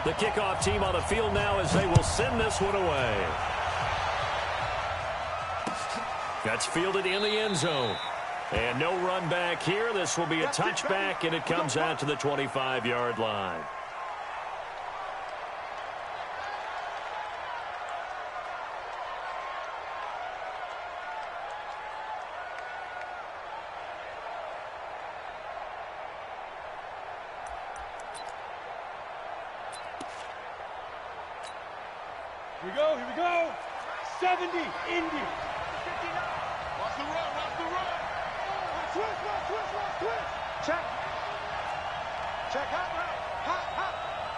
The kickoff team on the field now as they will send this one away. That's fielded in the end zone. And no run back here. This will be a touchback, and it comes out to the 25-yard line. Here we go. 70, Indy. 59. Watch the run. Twist. Check. Hot.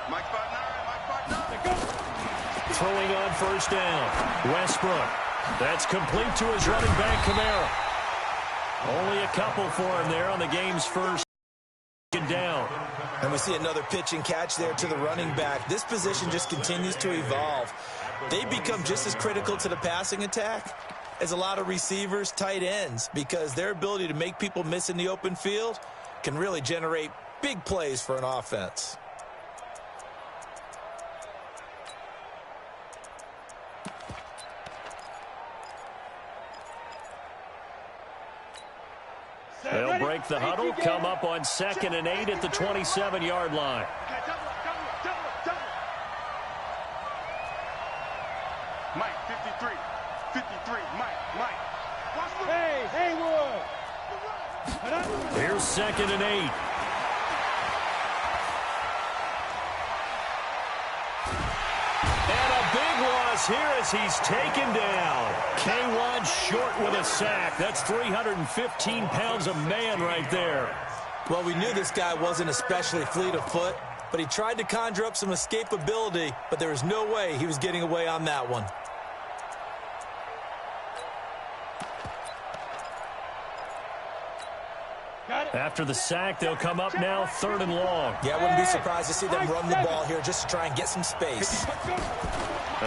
Mike 5'9". Throwing on first down. Westbrook. That's complete to his running back, Kamara. Only a couple for him there on the game's first down. And we see another pitch and catch there to the running back. This position just continues to evolve. They become just as critical to the passing attack as a lot of receivers, tight ends, because their ability to make people miss in the open field can really generate big plays for an offense. They'll break the huddle, come up on 2nd and 8 at the 27-yard line. Mike, 53, Mike. Hey, Haywood. Here's 2nd and 8. And a big loss here as he's taken down. K1 short with a sack. That's 315 pounds of man right there. Well, we knew this guy wasn't especially fleet of foot, but he tried to conjure up some escapability, but there was no way he was getting away on that one. After the sack, they'll come up now 3rd and long. Yeah, I wouldn't be surprised to see them run the ball here just to try and get some space.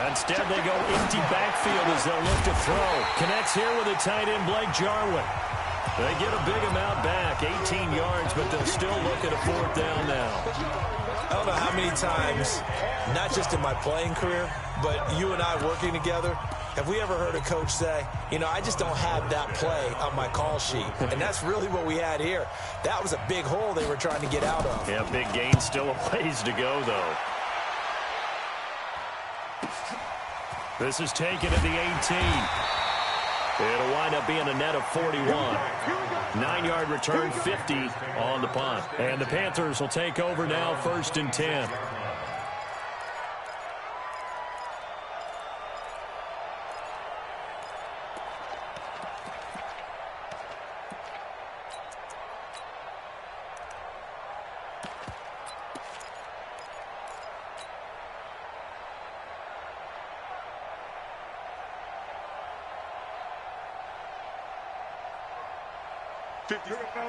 Instead, they go empty backfield as they'll look to throw. Connects here with the tight end, Blake Jarwin. They get a big amount back, 18 yards, but they'll still look at a 4th down now. I don't know how many times, not just in my playing career, but you and I working together, have we ever heard a coach say, you know, I just don't have that play on my call sheet? And that's really what we had here. That was a big hole they were trying to get out of. Yeah, big gain, still a ways to go, though. This is taken at the 18. It'll wind up being a net of 41. 9-yard return, 50 on the punt. And the Panthers will take over now, 1st and 10.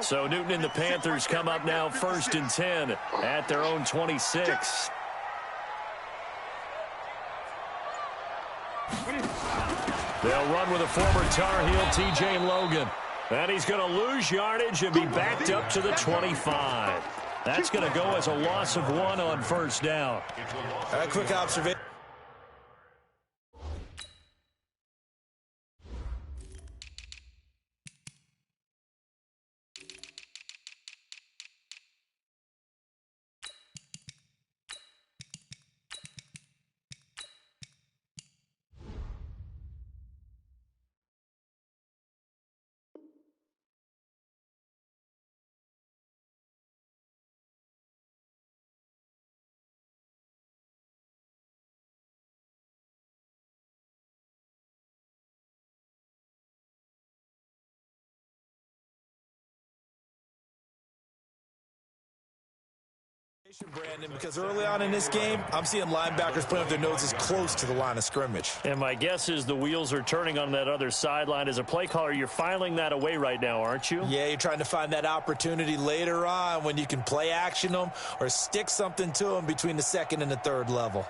So Newton and the Panthers come up now 1st and 10 at their own 26. They'll run with a former Tar Heel, T.J. Logan. And he's going to lose yardage and be backed up to the 25. That's going to go as a loss of 1 on 1st down. A quick observation. Brandon, because early on in this game, I'm seeing linebackers putting up their noses close to the line of scrimmage. And my guess is the wheels are turning on that other sideline. As a play caller, you're filing that away right now, aren't you? Yeah, you're trying to find that opportunity later on when you can play action them or stick something to them between the 2nd and the 3rd level.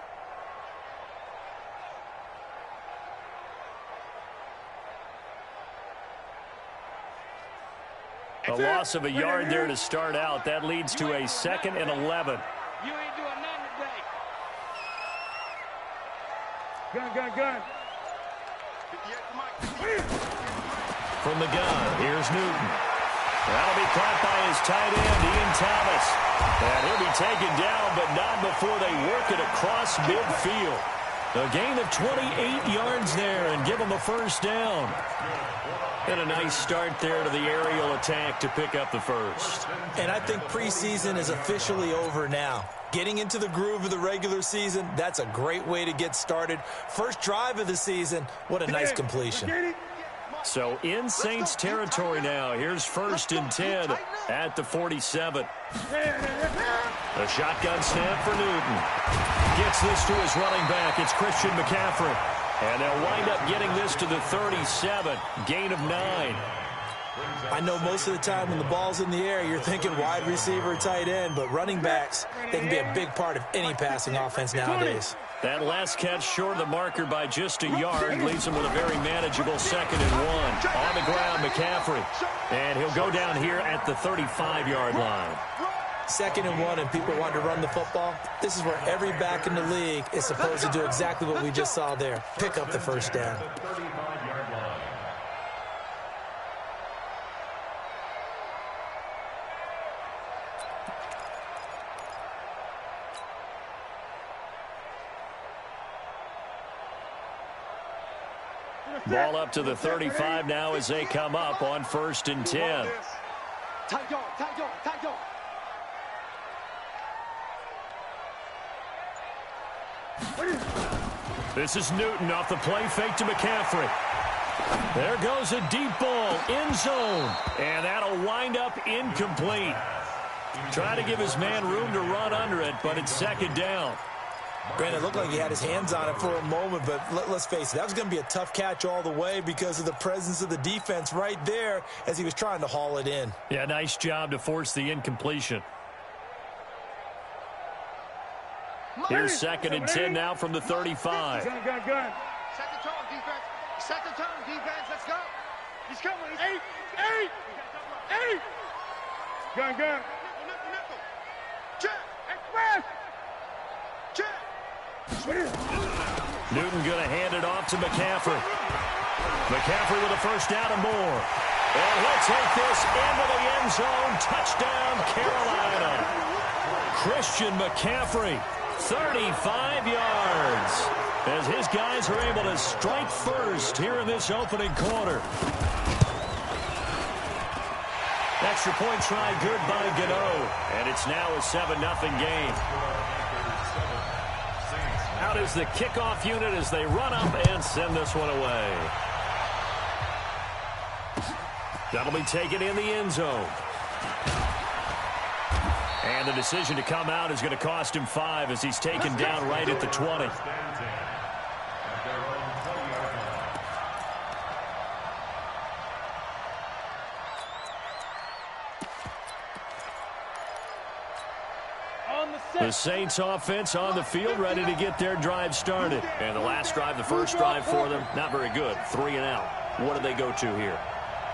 A loss of a yard there to start out. That leads to a 2nd and 11. You ain't doing nothing today. Gun. 58 to Mike. From the gun, here's Newton. That'll be caught by his tight end, Ian Thomas. And he'll be taken down, but not before they work it across midfield. A gain of 28 yards there and give them a first down. And a nice start there to the aerial attack to pick up the first. And I think preseason is officially over now. Getting into the groove of the regular season, that's a great way to get started. First drive of the season, what a nice completion. So in Saints territory now. Here's 1st and 10 at the 47. A shotgun snap for Newton. Gets this to his running back. It's Christian McCaffrey. And they'll wind up getting this to the 37. Gain of 9. I know most of the time when the ball's in the air, you're thinking wide receiver, tight end, but running backs, they can be a big part of any passing offense nowadays. That last catch short of the marker by just a yard leaves him with a very manageable 2nd and 1. On the ground, McCaffrey. And he'll go down here at the 35-yard line. 2nd and 1 and people want to run the football. This is where every back in the league is supposed to do exactly what we just saw there. Pick up the first down. Ball up to the 35 now as they come up on 1st and 10. Tight dog. This is Newton off the play fake to McCaffrey. There goes a deep ball, end zone, and that'll wind up incomplete. Trying to give his man room to run under it, but it's 2nd down. Granted, it looked like he had his hands on it for a moment, but let's face it, that was going to be a tough catch all the way because of the presence of the defense right there as he was trying to haul it in. Yeah, nice job to force the incompletion. Here's 2nd and 10 now from the 35. Gun. Second tone, defense. Let's go. He's coming. 8. Gun. Nickel. Check. Express. Check. Newton going to hand it off to McCaffrey. McCaffrey with a first down and more. And he'll take this into the end zone. Touchdown, Carolina. Christian McCaffrey, 35 yards. As his guys are able to strike first here in this opening quarter. Extra point try good by Gano. And it's now a 7-0 game. Out is the kickoff unit as they run up and send this one away. That'll be taken in the end zone. And the decision to come out is going to cost him 5 as he's taken down right at the 20. The Saints offense on the field ready to get their drive started. And the last drive, the first drive for them, not very good. 3 and out. What do they go to here?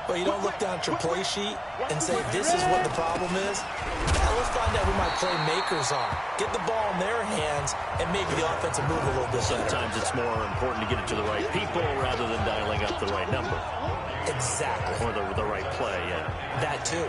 Well, you don't look down at your play sheet and say, this is what the problem is. Now let's find out who my playmakers are. Get the ball in their hands and maybe the offense will move a little bit better. Sometimes it's more important to get it to the right people rather than dialing up the right number. Exactly. Or the right play, yeah. That too.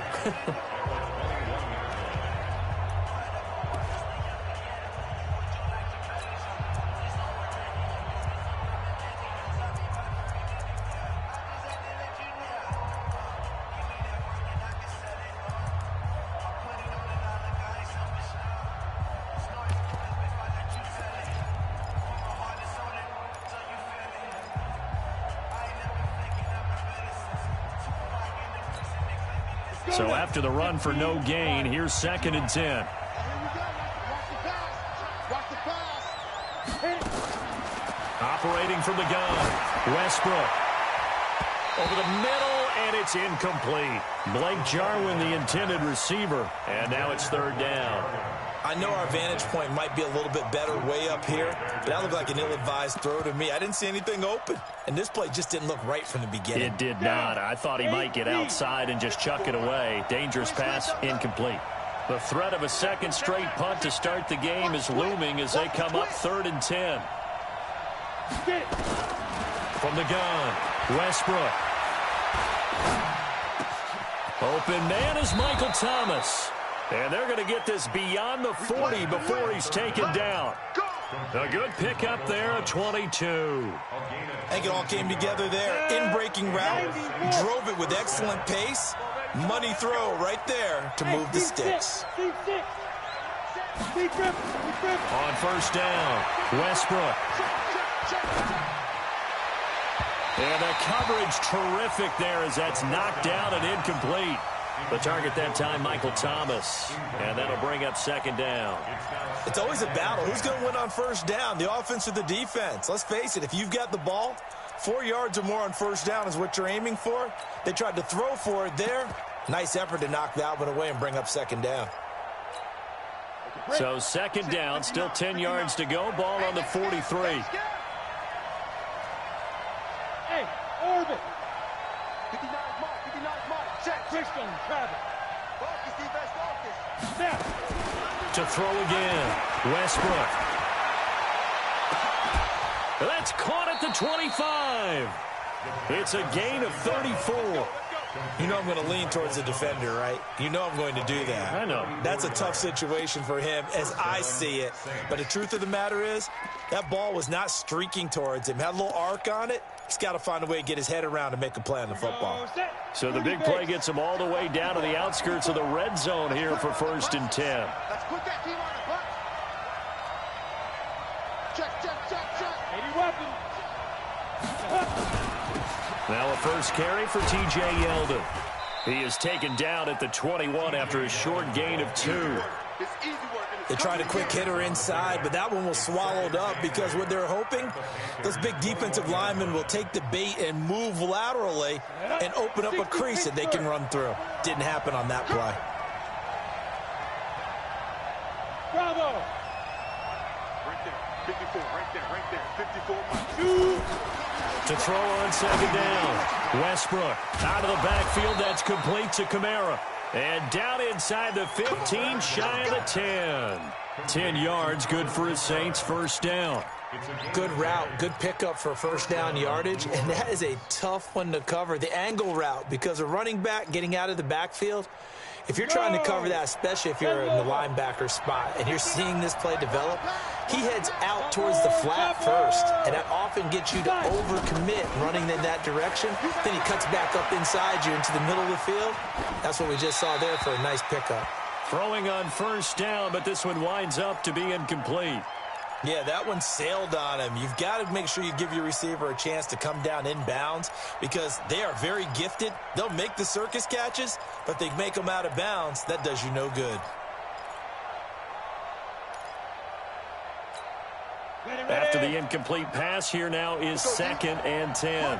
So after the run for no gain, here's 2nd and 10. Operating from the gun, Westbrook. Over the middle, and it's incomplete. Blake Jarwin, the intended receiver, and now it's 3rd down. I know our vantage point might be a little bit better way up here, but that looked like an ill-advised throw to me. I didn't see anything open, and this play just didn't look right from the beginning. It did not. I thought he might get outside and just chuck it away. Dangerous pass, incomplete. The threat of a second straight punt to start the game is looming as they come up 3rd and 10. Get it. From the gun, Westbrook. Open man is Michael Thomas. And they're going to get this beyond the 40 before he's taken down. A good pickup there, a 22. I think it all came together there. In-breaking route, drove it with excellent pace. Money throw right there to move the sticks. On first down, Westbrook. And the coverage terrific there as that's knocked down and incomplete. The target that time, Michael Thomas. And that'll bring up second down. It's always a battle. Who's going to win on first down, the offense or the defense? Let's face it, if you've got the ball, 4 yards or more on first down is what you're aiming for. They tried to throw for it there. Nice effort to knock that one away and bring up second down. So second down, still 10 yards to go. Ball on the 43. Hey, orbit. 59 mark, 59 mark. Check. Christian, Travis. Focus, defense, focus. Snap. To throw again, Westbrook. That's caught at the 25. It's a gain of 34. You know I'm going to lean towards the defender, right? You know I'm going to do that. I know. That's a tough situation for him as I see it. But the truth of the matter is, that ball was not streaking towards him. Had a little arc on it. He's got to find a way to get his head around and make a play on the football. So the big play gets him all the way down to the outskirts of the red zone here for first and 10. Let's put that team on the bus. Check. 80 weapons. Now a first carry for T.J. Yeldon. He is taken down at the 21 after a short gain of 2. It's easy work. They tried a quick hitter inside, but that one was swallowed up because what they're hoping, those big defensive linemen will take the bait and move laterally and open up a crease that they can run through. Didn't happen on that play. Bravo. Right there. 54, right there. 54 mark. To throw on second down. Westbrook out of the backfield. That's complete to Kamara. And down inside the 15, shy of the 10. 10 yards, good for his Saints, first down. Good route, good pickup for first down yardage, and that is a tough one to cover. The angle route, because a running back getting out of the backfield, if you're trying to cover that, especially if you're in the linebacker spot and you're seeing this play develop, he heads out towards the flat first, and that often gets you to overcommit running in that direction. Then he cuts back up inside you into the middle of the field. That's what we just saw there for a nice pickup. Throwing on first down, but this one winds up to be incomplete. Yeah, that one sailed on him. You've got to make sure you give your receiver a chance to come down inbounds because they are very gifted. They'll make the circus catches, but they make them out of bounds. That does you no good. After the incomplete pass, here now is second and 10.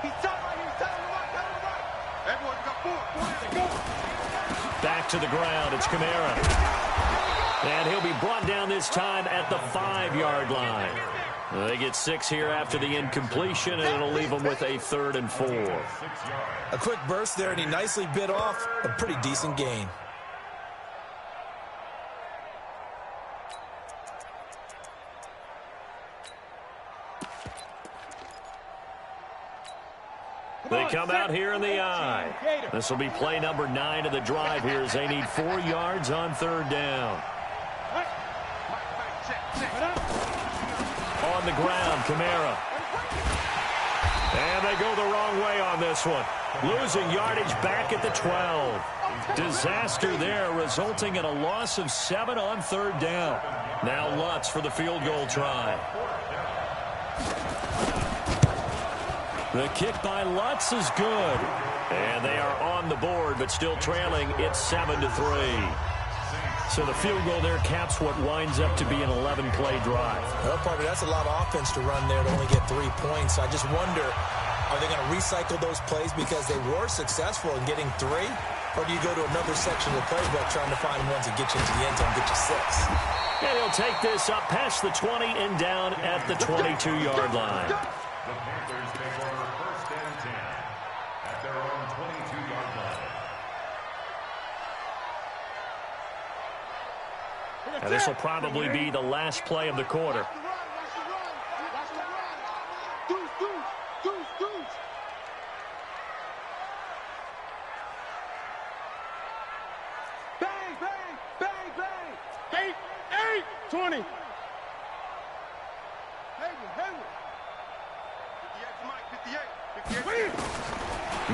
He's telling right here. Everyone's got 4. Back to the ground. It's Kamara. And he'll be brought down this time at the 5-yard line. They get 6 here after the incompletion, and it'll leave them with a 3rd and 4. A quick burst there, and he nicely bit off a pretty decent gain. They come out here in the I. This will be play number 9 of the drive here as they need 4 yards on 3rd down. On the ground, Kamara. And they go the wrong way on this one. Losing yardage back at the 12. Disaster there, resulting in a loss of 7 on 3rd down. Now Lutz for the field goal try. The kick by Lutz is good. And they are on the board, but still trailing. It's 7-3. So the field goal there caps what winds up to be an 11-play drive. Well, partner, that's a lot of offense to run there to only get 3 points. I just wonder, are they going to recycle those plays because they were successful in getting 3? Or do you go to another section of the playbook trying to find ones that get you into the end zone and get you 6? And he'll take this up past the 20 and down at the 22-yard line. The Panthers take over first and 10 at their own 22-yard line. And this will probably be the last play of the quarter. 20. Hayward. 58 Mike, 58. 58.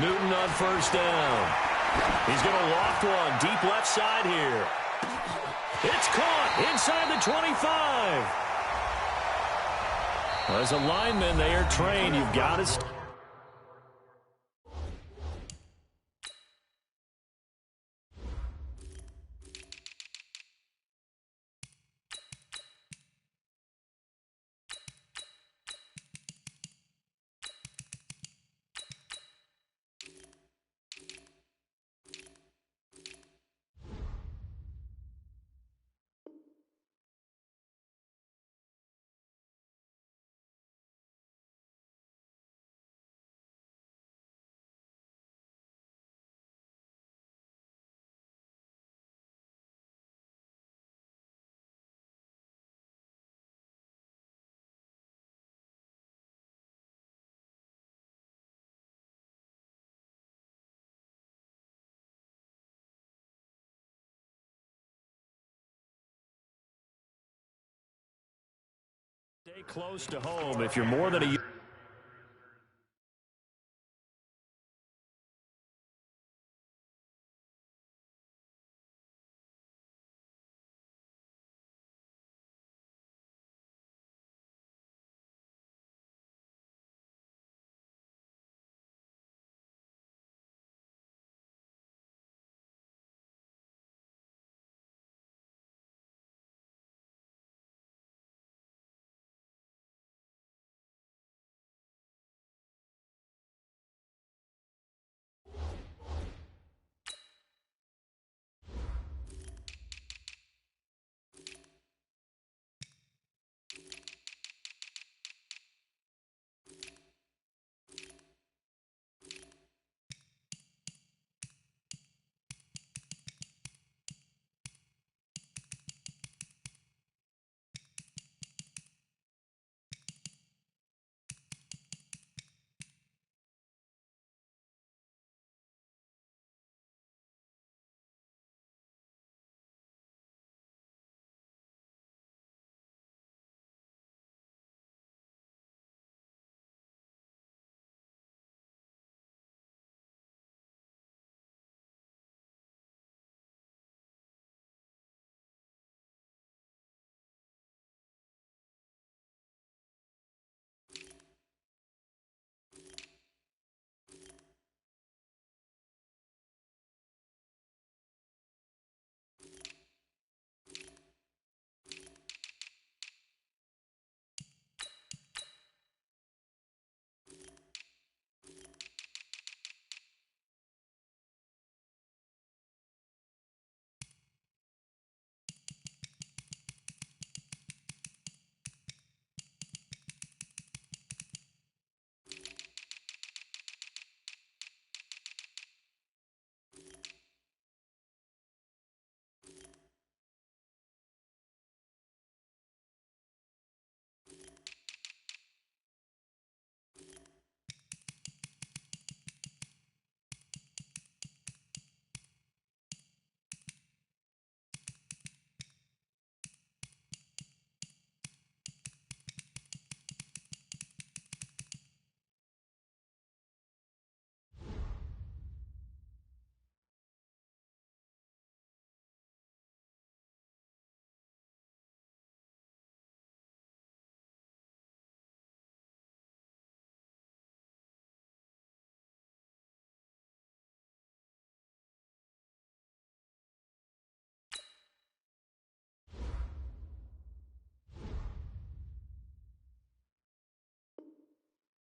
Newton on first down. He's going to loft one deep left side here. It's caught inside the 25. As a lineman, they are trained. You've got to... Stay close to home if you're more than a year.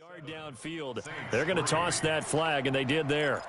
Yard downfield. They're going to toss that flag, and they did there.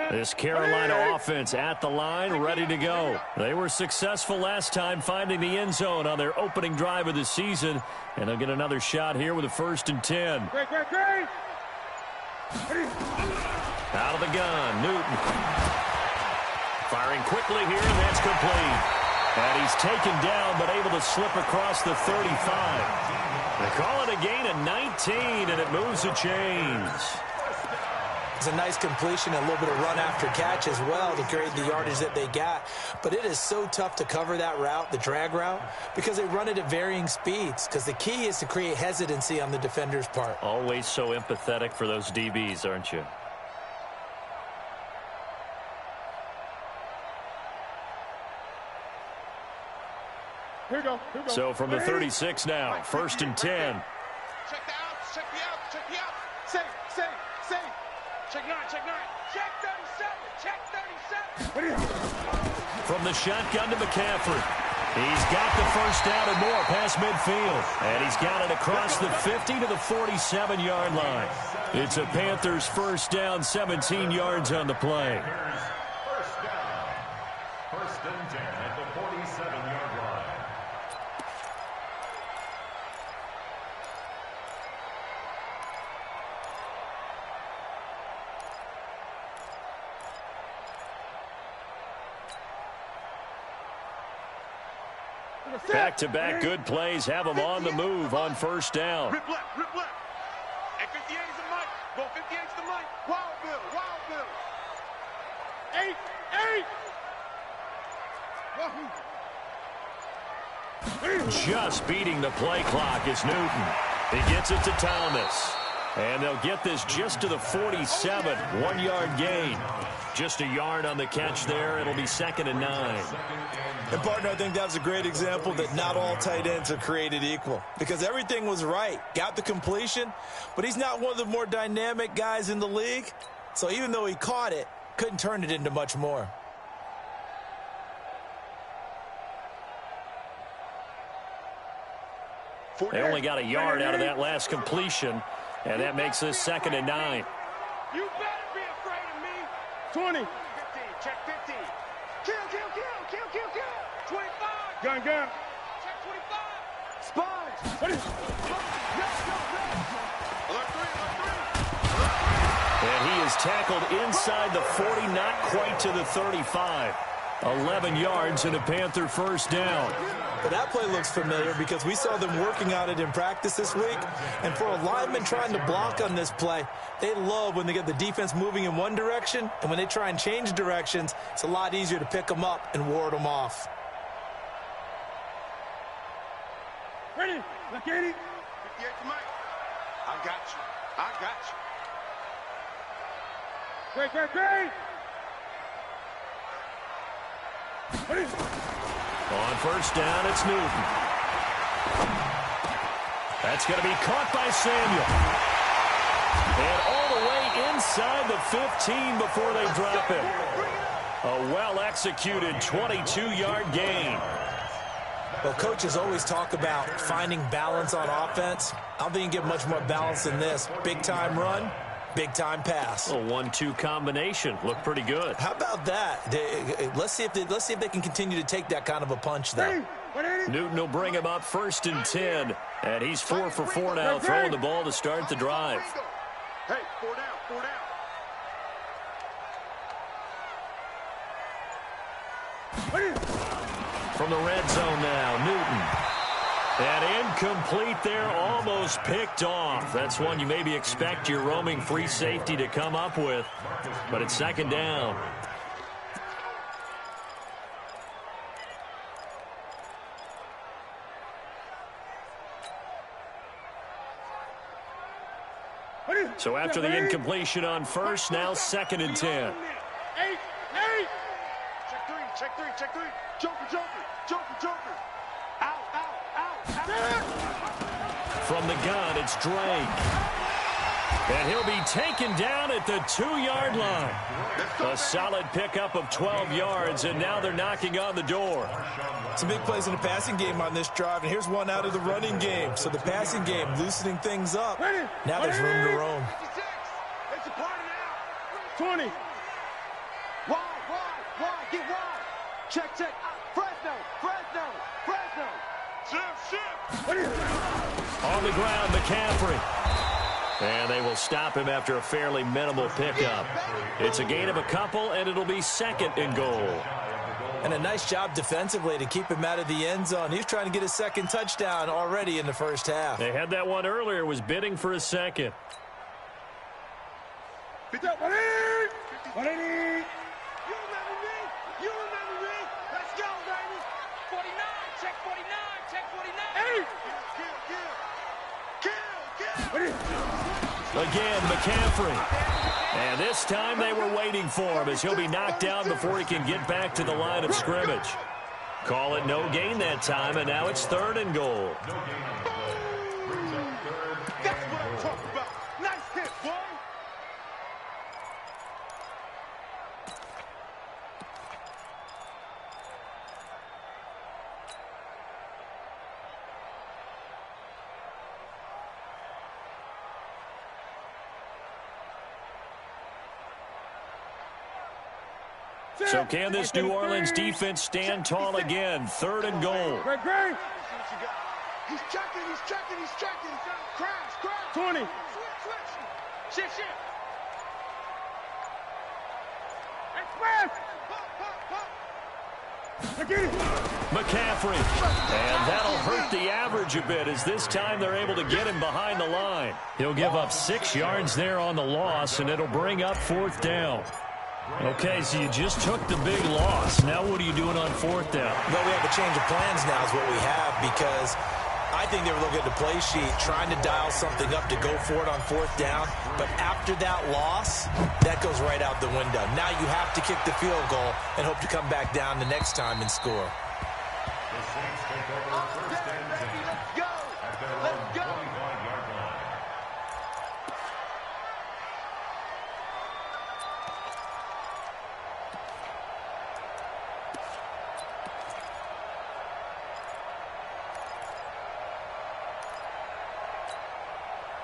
This Carolina offense at the line, ready to go. They were successful last time finding the end zone on their opening drive of the season, and they'll get another shot here with a 1st and 10. Out of the gun, Newton. Firing quickly here, and that's complete. And he's taken down, but able to slip across the 35. They call it a gain of 19, and it moves the chains. It's a nice completion, a little bit of run after catch as well to create the yardage that they got. But it is so tough to cover that route, the drag route, because they run it at varying speeds. Because the key is to create hesitancy on the defender's part. Always so empathetic for those DBs, aren't you? Here we go. So from the 36 now, 1st and 10. Check the outs, check the outs, check the outs. Safe. Check 9, check 9. Check 37, check 37. From the shotgun to McCaffrey. He's got the first down and more past midfield. And he's got it across the 50 to the 47-yard line. It's a Panthers first down, 17 yards on the play. First down. 1st and 10 at the 47-yard line. Back-to-back good plays have them on the move on 1st down. Rip left. And 58's the mic. Go 58's the mic. Wild Bill. 8. Just beating the play clock is Newton. He gets it to Thomas. And they'll get this just to the 47. 1-yard gain. Just a yard on the catch there. It'll be 2nd and 9. And, partner, I think that was a great example that not all tight ends are created equal. Because everything was right. Got the completion, but he's not one of the more dynamic guys in the league. So even though he caught it, couldn't turn it into much more. They only got a yard out of that last completion, and that makes this 2nd and 9. You better be afraid of me. 20. 15, check 15. Kill. 25. Gun. Check 25. Spies. Ready? Alert 3. And he is tackled inside the 40, not quite to the 35. 11 yards and a Panther first down. But that play looks familiar because we saw them working on it in practice this week. And for a lineman trying to block on this play, they love when they get the defense moving in one direction. And when they try and change directions, it's a lot easier to pick them up and ward them off. Ready? Look at it. 58's the mic. I got you. Great. Ready? On first down, it's Newton. That's going to be caught by Samuel. And all the way inside the 15 before they drop him. A well-executed 22-yard gain. Well, coaches always talk about finding balance on offense. I don't think you can get much more balance than this. Big-time run, big-time pass. A 1-2 combination. Looked pretty good. How about that? Let's see if they can continue to take that kind of a punch, though. Newton will bring him up 1st and 10. And he's 4 for 4 now, throwing the ball to start the drive. Hey, 4 down. From the red zone now, Newton. And incomplete there, almost picked off. That's one you maybe expect your roaming free safety to come up with. But it's 2nd down. So after the incompletion on first, now 2nd and 10. 8. Check 3. Joker. Out. From the gun, it's Drake. And he'll be taken down at the 2-yard line. A solid pickup of 12 yards, and now they're knocking on the door. Some big plays in the passing game on this drive, and here's one out of the running game. So the passing game loosening things up. Now there's room to roam. 56. It's a party now. 20. Check, check. Fresno, Fresno, Fresno. Shift. On the ground, McCaffrey. And they will stop him after a fairly minimal pickup. It's a gain of a couple, and it'll be second and goal. And a nice job defensively to keep him out of the end zone. He's trying to get his second touchdown already in the first half. They had that one earlier, was bidding for a second. 180. You remember me? You remember me? Let's go, baby. 49, check 49, check 49. 8. Kill. Again, McCaffrey. And this time they were waiting for him as he'll be knocked down before he can get back to the line of scrimmage. Call it no gain that time, and now it's third and goal. That's what I'm talking about. Nice hit, boy. So can this New Orleans defense stand tall again? Third and goal. Great. He's checking, he's checking, he's checking. Crash. 20. Switch. Shift. Express. McCaffrey. And that'll hurt the average a bit as this time they're able to get him behind the line. He'll give up 6 yards there on the loss, and it'll bring up fourth down. Okay, so you just took the big loss. Now what are you doing on fourth down? Well, we have a change of plans now is what we have, because I think they were looking at the play sheet, trying to dial something up to go for it on fourth down. But after that loss, that goes right out the window. Now you have to kick the field goal and hope to come back down the next time and score. The Saints take over first and 10 Let's go. at their own 25-yard line.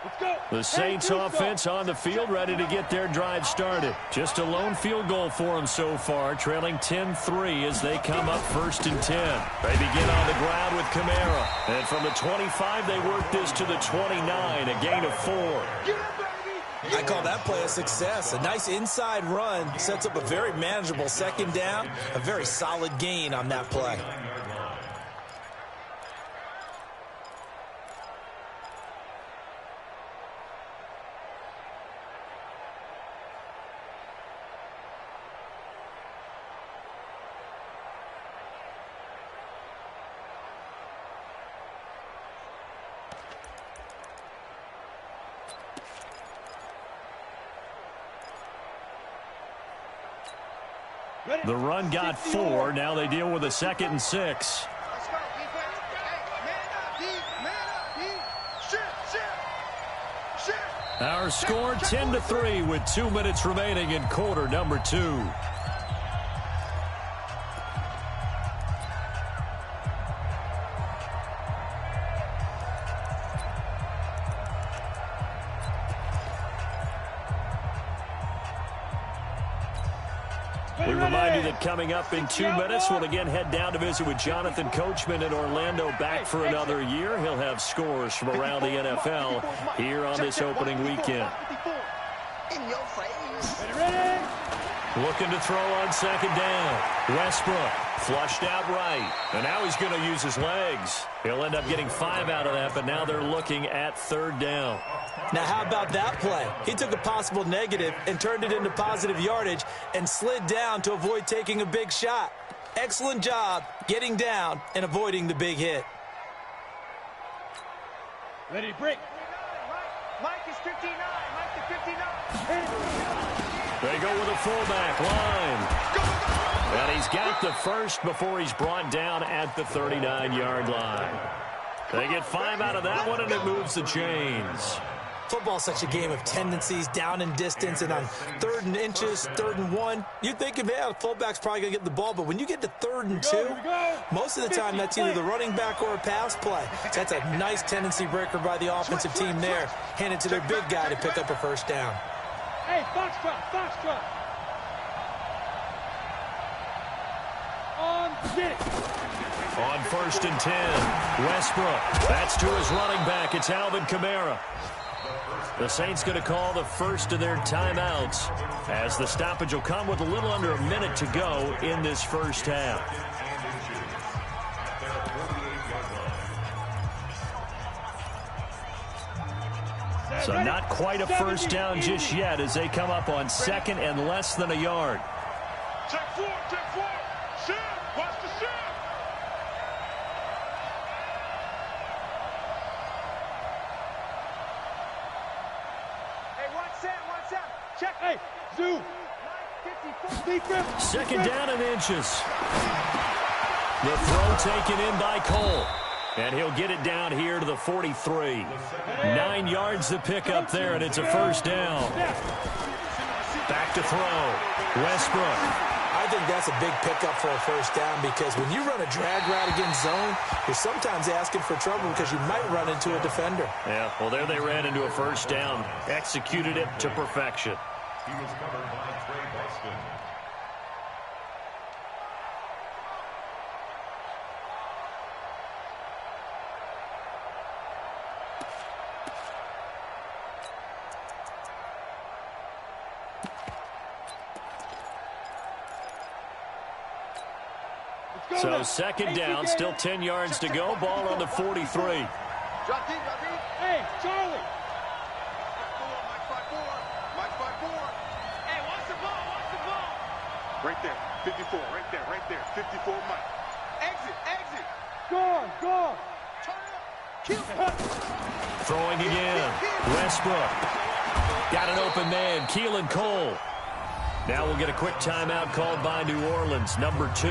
Let's go. The Saints offense on the field, ready to get their drive started. Just a lone field goal for them so far, trailing 10-3 as they come up first and 10. They begin on the ground with Kamara. And from the 25, they work this to the 29, a gain of 4. I call that play a success. A nice inside run sets up a very manageable second down, a very solid gain on that play. The run got 4. Now they deal with a 2nd and 6. Let's go, defense. Hey, man up, D. Shift. Our score 10-3 with 2 minutes remaining in quarter number 2. We remind you that coming up in 2 minutes, we'll again head down to visit with Jonathan Coachman in Orlando, back for another year. He'll have scores from around the NFL here on this opening weekend. In your face. Ready? Looking to throw on second down. Westbrook flushed out right. And now he's going to use his legs. He'll end up getting 5 out of that, but now they're looking at third down. Now, how about that play? He took a possible negative and turned it into positive yardage and slid down to avoid taking a big shot. Excellent job getting down and avoiding the big hit. Ready, break. Mike is 59. Mike is 59. They go with a fullback line. And he's got the first before he's brought down at the 39-yard line. They get 5 out of that one, and it moves the chains. Football's such a game of tendencies, down and distance, and on 3rd and inches, 3rd and 1, you'd think, yeah, the fullback's probably going to get the ball, but when you get to 3rd and 2, most of the time that's either the running back or a pass play. That's a nice tendency breaker by the offensive team there. Hand it to their big guy to pick up a first down. Hey, Foxtrot. On 1st and 10, Westbrook. That's to his running back. It's Alvin Kamara. The Saints going to call the first of their timeouts as the stoppage will come with a little under a minute to go in this first half. So not quite a first down just yet as they come up on 2nd and less than a yard. Check four, Ship, watch the ship. Hey, watch that. Check, hey, Zoo. 2nd down and inches. The throw taken in by Cole. And he'll get it down here to the 43. 9 yards to pick up there, and it's a first down. Back to throw. Westbrook. I think that's a big pickup for a first down because when you run a drag route against zone, you're sometimes asking for trouble because you might run into a defender. Yeah, well, there they ran into a first down. Executed it to perfection. He was covered by Trey Buston. So 2nd down, still 10 yards to go. Ball on the 43. Drop deep. Hey, Charlie. Mike 5-4. Hey, watch the ball. Right there, 54, right there, 54, Mike. Exit. Gone. Turn up. Throwing again. Westbrook. Got an open man, Keelan Cole. Now we'll get a quick timeout called by New Orleans, number 2,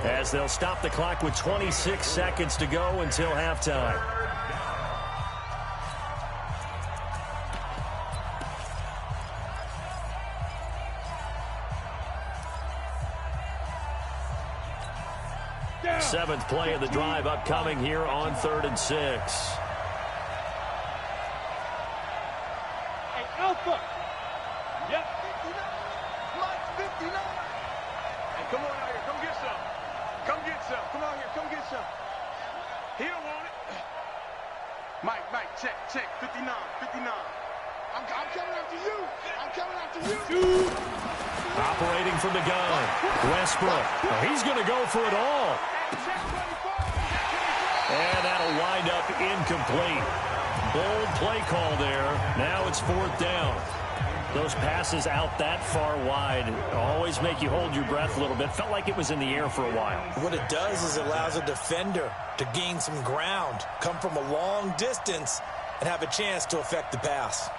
as they'll stop the clock with 26 seconds to go until halftime. Seventh play of the drive upcoming here on 3rd and 6. Hey, Alpha. Yep. Mike 59. Hey, come on out here. Come get some. Come out here. Come get some. He don't want it. Mike, check. 59. I'm coming after you. Operating from the gun. Westbrook. Oh, he's going to go for it all. And that'll wind up incomplete. Bold play call there. Now it's 4th down. Those passes out that far wide always make you hold your breath a little bit. Felt like it was in the air for a while. What it does is it allows a defender to gain some ground, come from a long distance, and have a chance to affect the pass.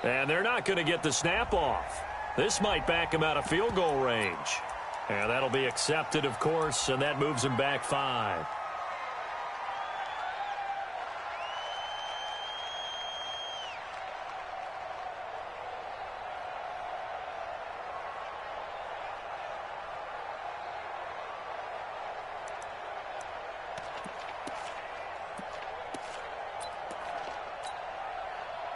And they're not going to get the snap off. This might back him out of field goal range. And that'll be accepted, of course, and that moves him back 5.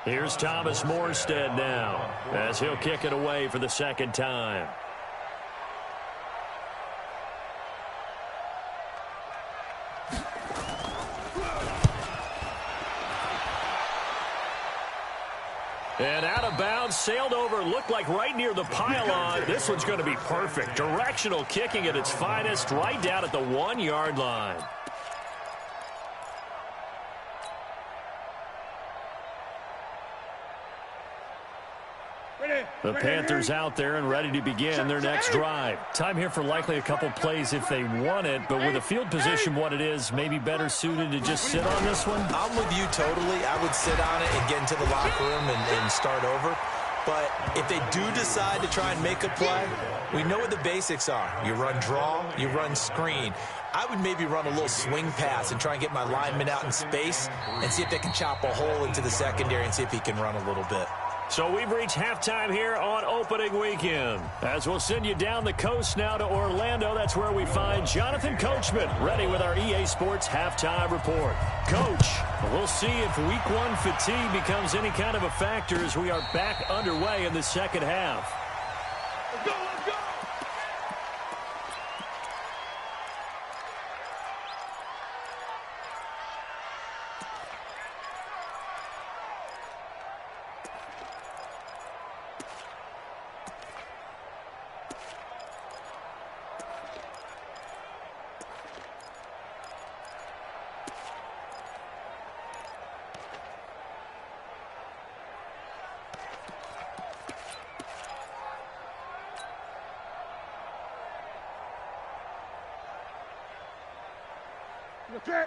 Here's Thomas Morstead now as he'll kick it away for the 2nd time. And out of bounds, sailed over, looked like right near the pylon. This one's going to be perfect. Directional kicking at its finest, right down at the 1-yard line. The Panthers out there and ready to begin their next drive. Time here for likely a couple plays if they want it, but with a field position what it is, maybe better suited to just sit on this one? I'm with you totally. I would sit on it and get into the locker room and start over. But if they do decide to try and make a play, we know what the basics are. You run draw, you run screen. I would maybe run a little swing pass and try and get my lineman out in space and see if they can chop a hole into the secondary and see if he can run a little bit. So we've reached halftime here on opening weekend. As we'll send you down the coast now to Orlando, that's where we find Jonathan Coachman ready with our EA Sports halftime report. Coach, we'll see if week one fatigue becomes any kind of a factor as we are back underway in the second half. Let's go, let's go!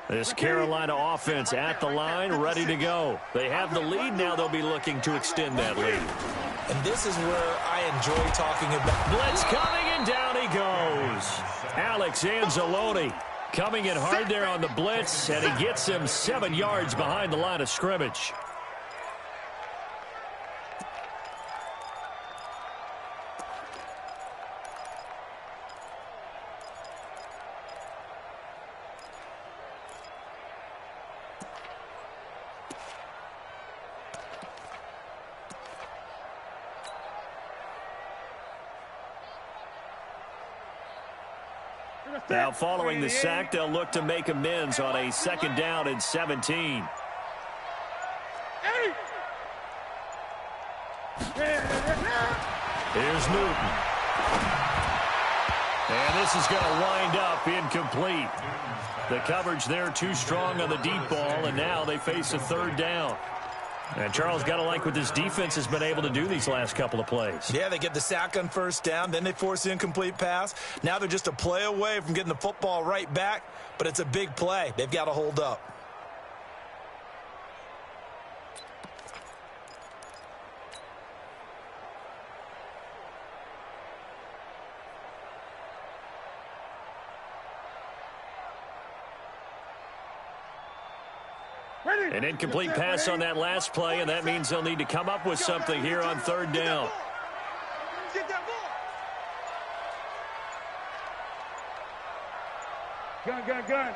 This Carolina offense at the line, ready to go. They have the lead. Now they'll be looking to extend that lead. And this is where I enjoy talking about. Blitz coming, and down he goes. Alex Anzalone coming in hard there on the blitz, and he gets him 7 yards behind the line of scrimmage. Now following the sack, they'll look to make amends on a 2nd down and 17. Here's Newton. And this is going to wind up incomplete. The coverage there too strong on the deep ball, and now they face a 3rd down. And Charles, got to like what this defense has been able to do these last couple of plays. Yeah, they get the sack on 1st down, then they force the incomplete pass. Now they're just a play away from getting the football right back, but it's a big play. They've got to hold up. An incomplete pass on that last play, and that means they'll need to come up with something here on 3rd down. Get that ball! Gun.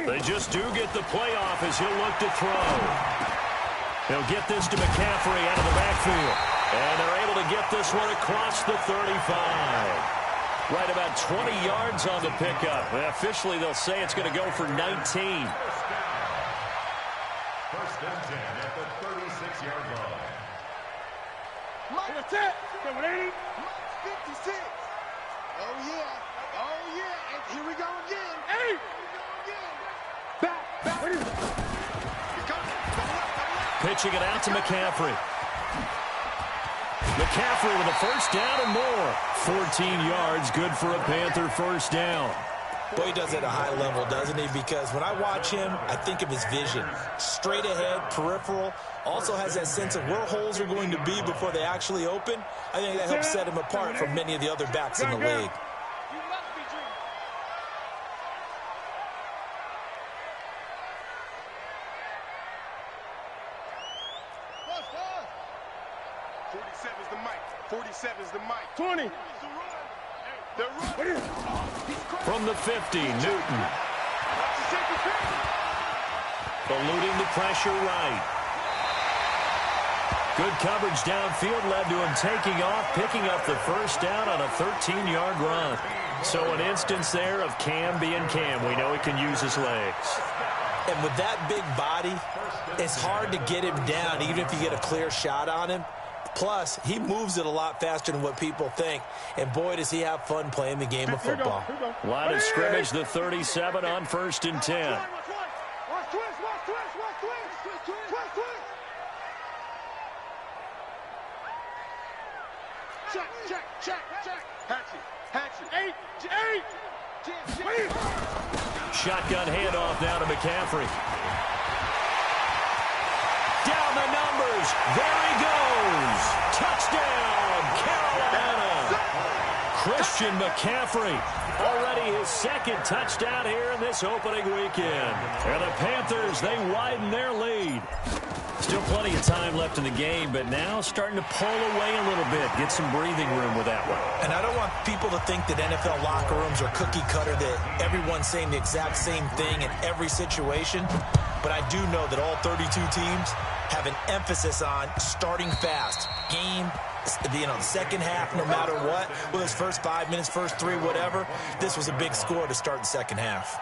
They just do get the playoff as he'll look to throw. He'll get this to McCaffrey out of the backfield. And they're able to get this one across the 35. Right about 20 yards on the pickup. And officially, they'll say it's going to go for 19. 1st and 10 at the 36-yard line. Mike, that's it. 56. Oh, yeah. And here we go again. Hey! Back. What is it? Pitching it out to McCaffrey. McCaffrey with a 1st down and more. 14 yards, good for a Panther 1st down. Boy, he does it at a high level, doesn't he? Because when I watch him, I think of his vision. Straight ahead, peripheral. Also has that sense of where holes are going to be before they actually open. I think that helps set him apart from many of the other backs in the league. You must be dreaming. 47's the mic. 47's the mic. 20. From the 50, Newton. Eluding the pressure right. Good coverage downfield led to him taking off, picking up the 1st down on a 13-yard run. So an instance there of Cam being Cam. We know he can use his legs. And with that big body, it's hard to get him down, even if you get a clear shot on him. Plus, he moves it a lot faster than what people think. And boy, does he have fun playing the game of football. Line of scrimmage, the 37 on 1st and 10. Watch twist. Check. Hatchet. 8. Shotgun handoff now to McCaffrey. There he goes. Touchdown, Carolina. Christian McCaffrey, already his second touchdown here in this opening weekend. And the Panthers, they widen their lead. Still plenty of time left in the game, but now starting to pull away a little bit. Get some breathing room with that one. And I don't want people to think that NFL locker rooms are cookie cutter, that everyone's saying the exact same thing in every situation. But I do know that all 32 teams have an emphasis on starting fast. Game, the second half, no matter what, whether it's first 5 minutes, first 3, whatever, this was a big score to start the second half.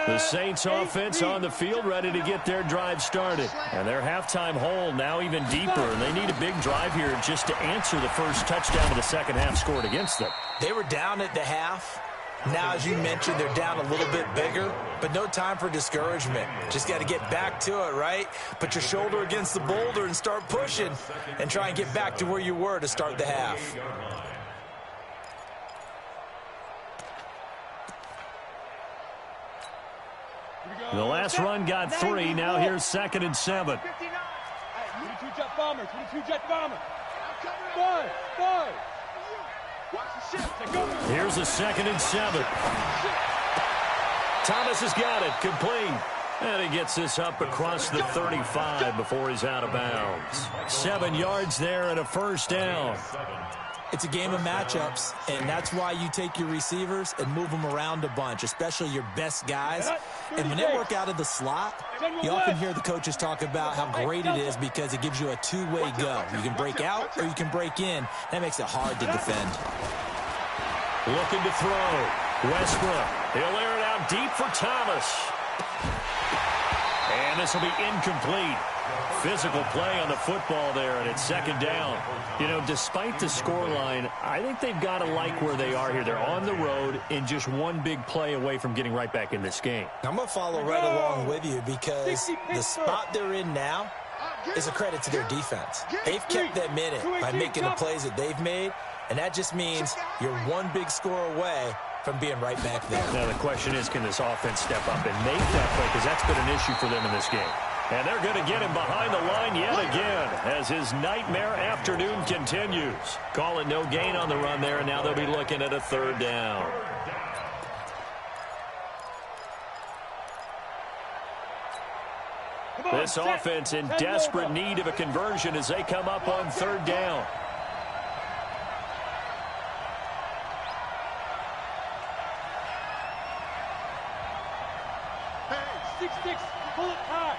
The Saints offense on the field, ready to get their drive started. And their halftime hole now even deeper, and they need a big drive here just to answer the first touchdown of the second half scored against them. They were down at the half. Now, as you mentioned, they're down a little bit bigger, but no time for discouragement. Just got to get back to it, right? Put your shoulder against the boulder and start pushing and try and get back to where you were to start the half. The last run got 3. Now here's 2nd and 7. 22 jet bomber, 22 jet bomber. 5. Here's a 2nd and 7. Thomas has got it, complete. And he gets this up across the 35 before he's out of bounds. 7 yards there and a first down. It's a game of matchups, and that's why you take your receivers and move them around a bunch, especially your best guys. And when they work out of the slot, you often hear the coaches talk about how great it is because it gives you a two-way go. You can break out or you can break in. That makes it hard to defend. Looking to throw. Westbrook. He'll air it out deep for Thomas. And this will be incomplete. Physical play on the football there, and it's 2nd down. You know, despite the scoreline, I think they've got to like where they are here. They're on the road and just one big play away from getting right back in this game. I'm going to follow right along with you because the spot they're in now is a credit to their defense. They've kept them in it by making the plays that they've made, and that just means you're one big score away from being right back there. Now, the question is, can this offense step up and make that play? Because that's been an issue for them in this game. And they're going to get him behind the line yet again as his nightmare afternoon continues. Calling no gain on the run there, and now they'll be looking at a 3rd down. This offense in desperate need of a conversion as they come up on 3rd down. Hey, 6-6, pull it high.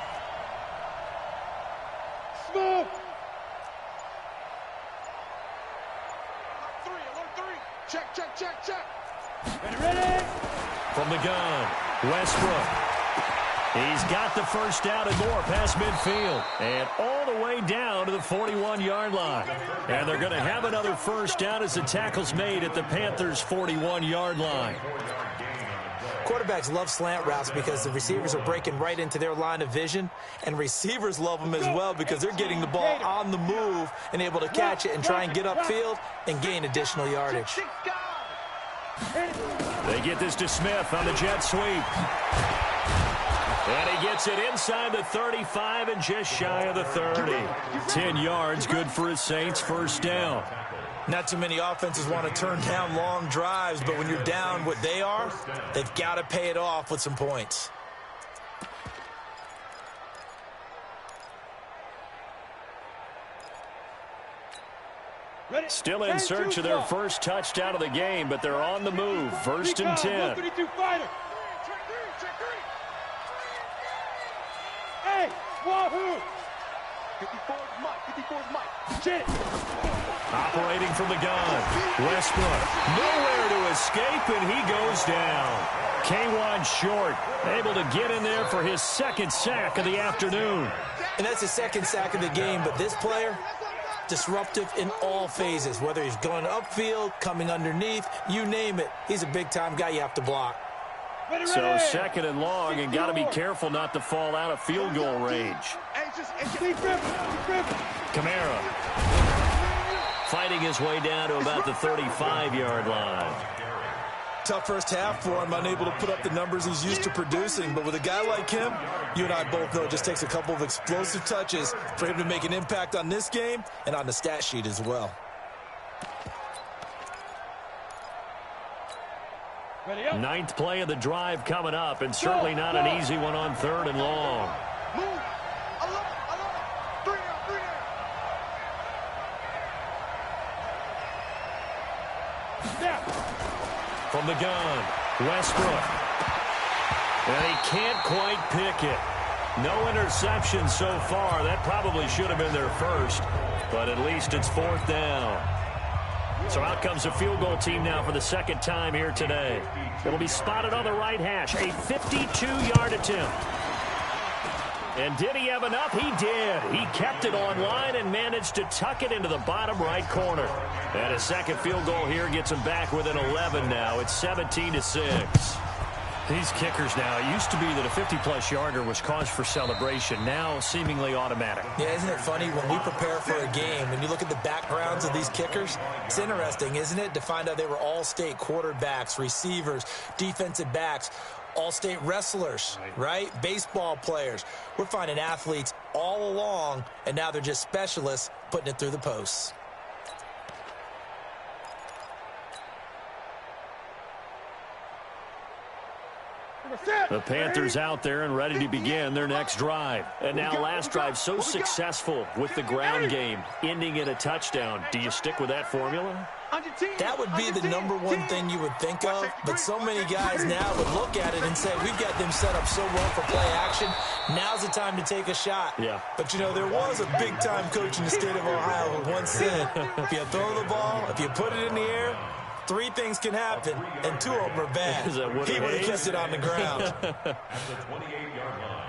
Smooth. Alert 3. Check. Ready? From the gun, Westbrook. He's got the first down and more past midfield. And all the way down to the 41-yard line. And they're going to have another first down as the tackle's made at the Panthers' 41-yard line. Quarterbacks love slant routes because the receivers are breaking right into their line of vision, and receivers love them as well because they're getting the ball on the move and able to catch it and try and get upfield and gain additional yardage. They get this to Smith on the jet sweep. And he gets it inside the 35 and just shy of the 30. 10 yards, good for his Saints' first down. Not too many offenses want to turn down long drives, but when you're down what they are, they've got to pay it off with some points. Still in search of their first touchdown of the game, but they're on the move. 1st and 10. Hey, wahoo! 54's Mike. Shit. Operating from the gun, Westbrook. Nowhere to escape, and he goes down. K'Wan Short able to get in there for his 2nd sack of the afternoon. And that's his 2nd sack of the game, but this player, disruptive in all phases, whether he's going upfield, coming underneath, you name it. He's a big-time guy you have to block. So 2nd and long, and got to be careful not to fall out of field goal range. Kamara fighting his way down to about the 35-yard line. tough first half for him, unable to put up the numbers he's used to producing. But with a guy like him, you and I both know it just takes a couple of explosive touches for him to make an impact on this game and on the stat sheet as well. Ninth play of the drive coming up, and certainly not an easy one on 3rd and long. Move. I love it. 3 down, 3 down. From the gun, Westbrook. And he can't quite pick it. No interception so far. That probably should have been their first, but at least it's 4th down. So out comes a field goal team now for the second time here today. It'll be spotted on the right hash. A 52-yard attempt. And did he have enough? He did. He kept it on line and managed to tuck it into the bottom right corner. And a second field goal here gets him back within 11 now. It's 17-6. These kickers now, it used to be that a 50-plus yarder was cause for celebration. Now seemingly automatic. Yeah, isn't it funny when we prepare for a game, when you look at the backgrounds of these kickers, it's interesting, isn't it, to find out they were all-state quarterbacks, receivers, defensive backs, all-state wrestlers, right? Baseball players. We're finding athletes all along, and now they're just specialists putting it through the posts. The Panthers out there and ready to begin their next drive. And now last drive so successful with the ground game, ending in a touchdown. Do you stick with that formula? That would be the number one thing you would think of, but so many guys now would look at it and say, we've got them set up so well for play action, now's the time to take a shot. Yeah. But, you know, there was a big-time coach in the state of Ohio who once said, if you throw the ball, if you put it in the air, 3 things can happen, and 2 of them are bad. He would have kept it on the ground. At the 28-yard line.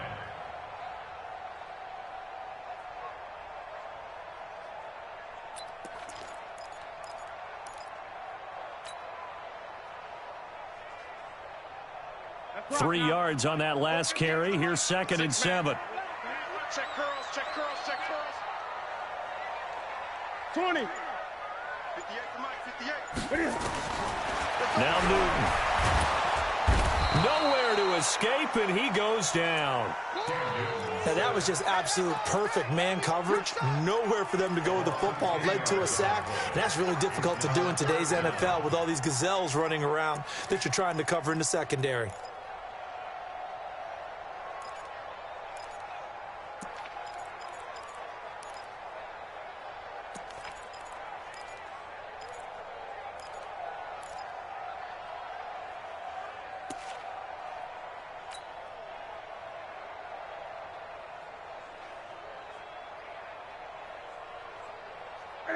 Three yards on that last carry. Here's 2nd and 7. Check curls, check curls, check curls. 20. 58 to Mike, 58. Now Newton. Nowhere to escape, and he goes down. Now, that was just absolute perfect man coverage. Nowhere for them to go with the football. Led to a sack, and that's really difficult to do in today's NFL with all these gazelles running around that you're trying to cover in the secondary.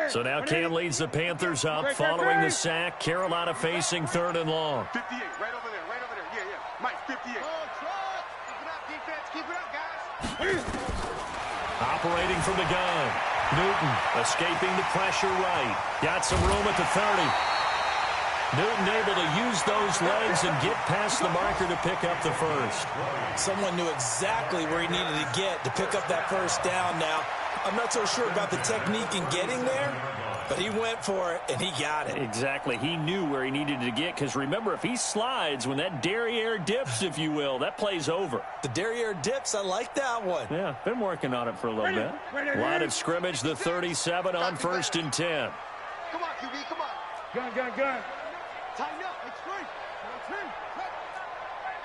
So now Cam leads the Panthers up following the sack. Carolina facing 3rd and long. 58, right over there, right over there. Yeah, yeah. Mike, 58. Keep it up, defense. Keep it up, guys. Operating from the gun. Newton escaping the pressure right. Got some room at the 30. Newton able to use those legs and get past the marker to pick up the first. Someone knew exactly where he needed to get to pick up that first down now. I'm not so sure about the technique in getting there, but he went for it, and he got it. Exactly. He knew where he needed to get, because remember, if he slides, when that derriere dips, if you will, that play's over. The derriere dips, I like that one. Yeah, been working on it for a little bit. Line of scrimmage, the 37 on 1st and 10. Come on, QB, come on. Gun. Tighten up. Extreme.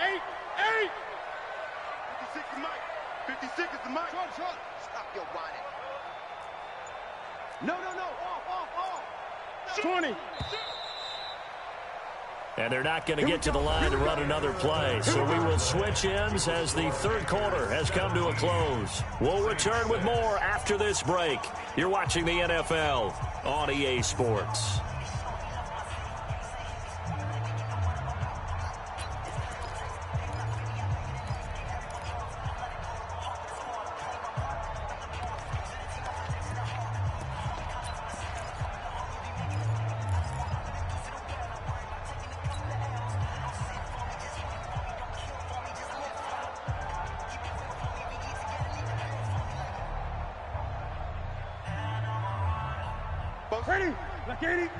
8. 56 is Mike. 56 is the Mike. Short. Stop your whining. No. Off. 20. And they're not going to get to the line to run another play. So we will switch ends as the 3rd quarter has come to a close. We'll return with more after this break. You're watching the NFL on EA Sports. Ready? Like 80.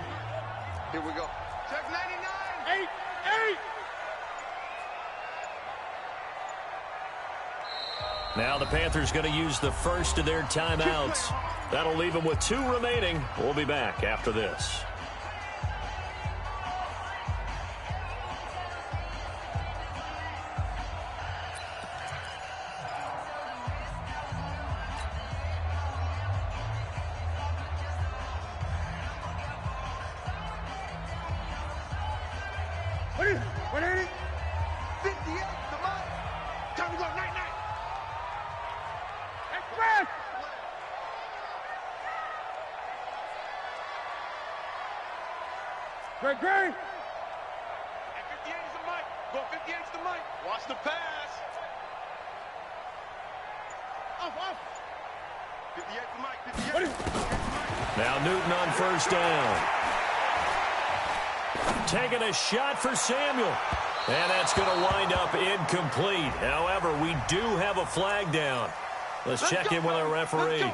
Here we go. Check 99. 8. Now the Panthers going to use the first of their timeouts. That'll leave them with 2 remaining. We'll be back after this. What is it? 58, come on. Time to go, night. Express! Great. And 58 is the mic. Go 58 is the mic. Watch the pass. Off. 58 the mic. 58. What is Now Newton on first down. Taking a shot for Samuel. And that's going to wind up incomplete. However, we do have a flag down. Let's check in with our referee.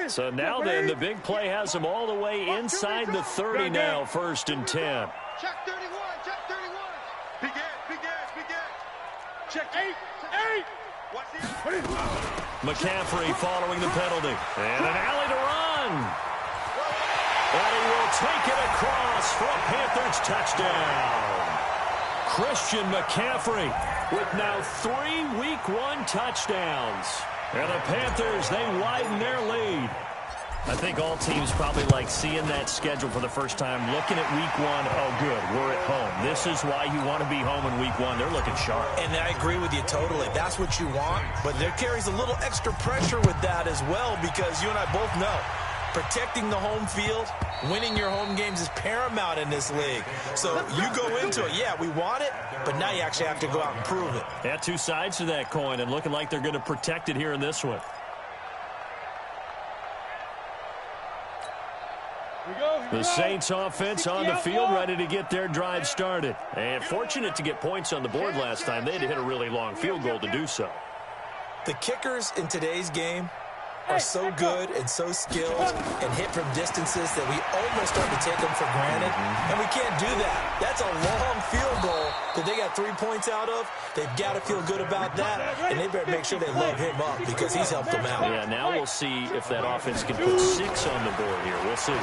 So now then, the big play has them all the way inside the 30 now, 1st and 10. Check 31. Big ass. Check 8. Watch this. McCaffrey following the penalty. And an alley to run. And he will take it across for a Panthers touchdown. Christian McCaffrey with now 3 Week 1 touchdowns. And the Panthers, they widen their lead. I think all teams probably like seeing that schedule for the first time, looking at Week 1. Oh, good, we're at home. This is why you want to be home in Week 1. They're looking sharp. And I agree with you totally. That's what you want. But there carries a little extra pressure with that as well, because you and I both know protecting the home field, winning your home games is paramount in this league. So you go into it, yeah, we want it, but now you actually have to go out and prove it. Yeah, 2 sides to that coin, and looking like they're going to protect it here in this one. The Saints offense on the field, ready to get their drive started. And fortunate to get points on the board last time. They had to hit a really long field goal to do so. The kickers in today's game are so good and so skilled and hit from distances that we almost start to take them for granted. And we can't do that. That's a long field goal that they got 3 points out of. They've got to feel good about that, and they better make sure they load him up because he's helped them out. Yeah, now we'll see if that offense can put 6 on the board here. We'll see.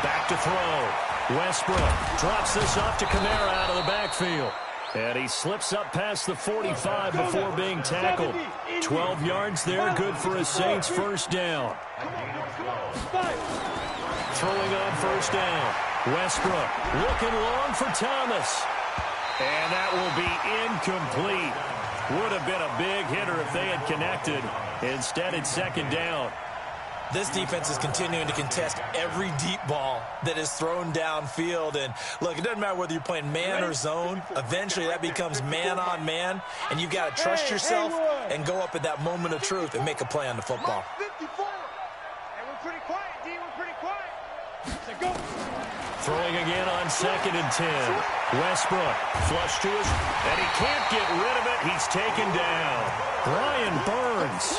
Back to throw. Westbrook drops this off to Kamara out of the backfield. And he slips up past the 45 before being tackled. 12 yards there, good for a Saints first down. Throwing on first down. Westbrook looking long for Thomas. And that will be incomplete. Would have been a big hitter if they had connected. Instead, it's 2nd down. This defense is continuing to contest every deep ball that is thrown downfield. And, look, it doesn't matter whether you're playing man or zone. Eventually, that becomes man-on-man, and you've got to trust yourself and go up at that moment of truth and make a play on the football. 54. And we're pretty quiet, D. We're pretty quiet. So go. Throwing again on 2nd and 10. Westbrook flush to his, and he can't get rid of it. He's taken down. Brian Burns.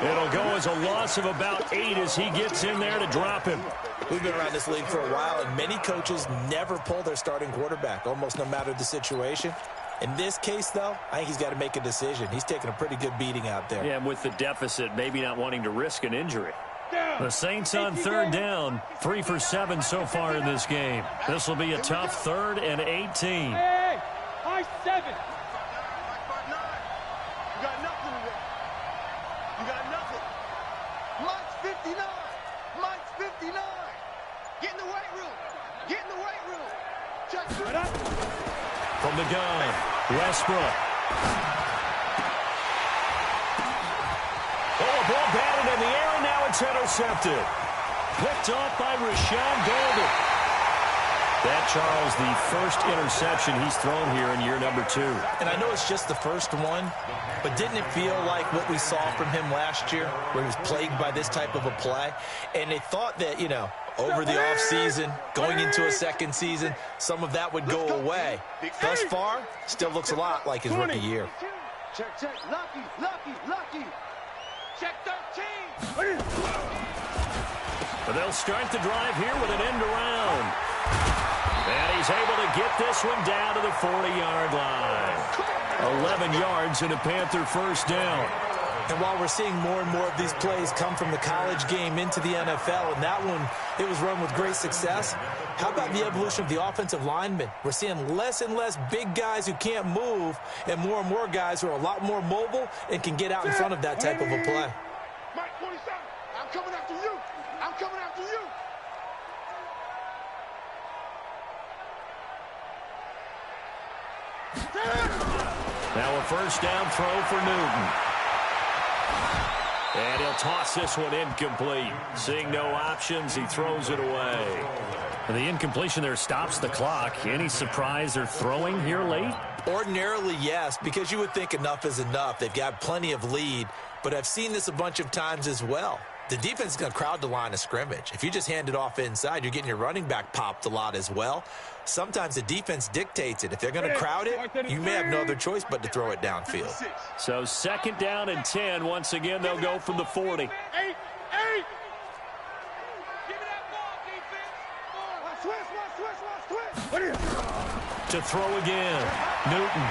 It'll go as a loss of about 8 as he gets in there to drop him. We've been around this league for a while, and many coaches never pull their starting quarterback, almost no matter the situation. In this case, though, I think he's got to make a decision. He's taking a pretty good beating out there. Yeah, and with the deficit, maybe not wanting to risk an injury. The Saints on 3rd down, 3 for 7 so far in this game. This will be a tough 3rd and 18. Hey, high 7. You got nothing today. You got nothing. Mike's 59. Mike's 59. Get in the weight room. Get in the weight room. Check Right up. From the gun, Westbrook. Oh, a ball batted in the air, and now it's intercepted. Picked off by Rashawn Golden. That, Charles, the first interception he's thrown here in year number 2. And I know it's just the first one, but didn't it feel like what we saw from him last year, where he was plagued by this type of a play? And they thought that, you know, Over the offseason, going into a second season, some of that would go away. Thus far, still looks a lot like his rookie year. Check, check. Lucky, lucky, lucky. Check 13. But they'll start the drive here with an end around. And he's able to get this one down to the 40-yard line. 11 yards and a Panther first down. And while we're seeing more and more of these plays come from the college game into the NFL, and that one, it was run with great success, how about the evolution of the offensive linemen? We're seeing less and less big guys who can't move and more guys who are a lot more mobile and can get out in front of that type of a play. Mike 27, I'm coming after you. I'm coming after you. Now a first down throw for Newton. And he'll toss this one incomplete. Seeing no options, he throws it away. And the incompletion there stops the clock. Any surprise they're throwing here late? Ordinarily, yes, because you would think enough is enough. They've got plenty of lead, but I've seen this a bunch of times as well. The defense is going to crowd the line of scrimmage. If you just hand it off inside, you're getting your running back popped a lot as well. Sometimes the defense dictates it. If they're going to crowd it, you may have no other choice but to throw it downfield. So second down and 10. Once again, they'll go from the 40. 8. Give me that ball, defense. To throw again. Newton.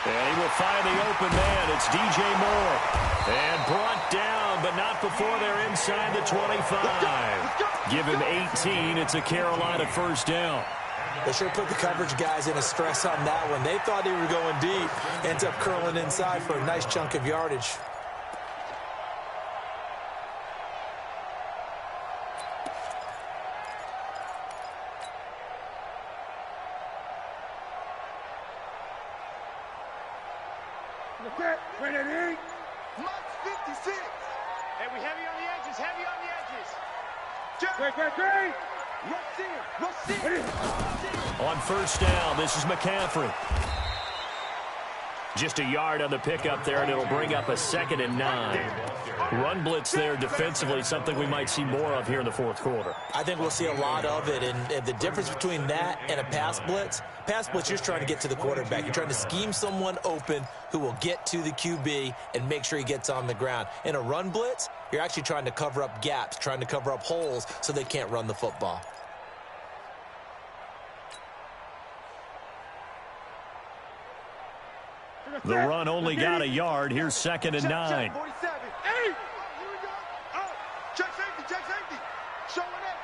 And he will find the open man. It's DJ Moore. And brought down, but not before they're inside the 25. Give him 18. It's a Carolina first down. They sure put the coverage guys in a stress on that one. They thought they were going deep. Ends up curling inside for a nice chunk of yardage. Mike 56. Hey, we heavy on the edges, heavy on the edges. Rush in. On first down, this is McCaffrey. Just a yard on the pickup there, and it'll bring up a 2nd and 9. Run blitz there defensively, something we might see more of here in the fourth quarter. I think we'll see a lot of it, and the difference between that and a pass blitz, you're just trying to get to the quarterback. You're trying to scheme someone open who will get to the QB and make sure he gets on the ground. In a run blitz, you're actually trying to cover up gaps, trying to cover up holes so they can't run the football. The run only got a yard. Here's 2nd and 9. 47. Hey! Here we go. Oh, check safety, check safety. Showing it.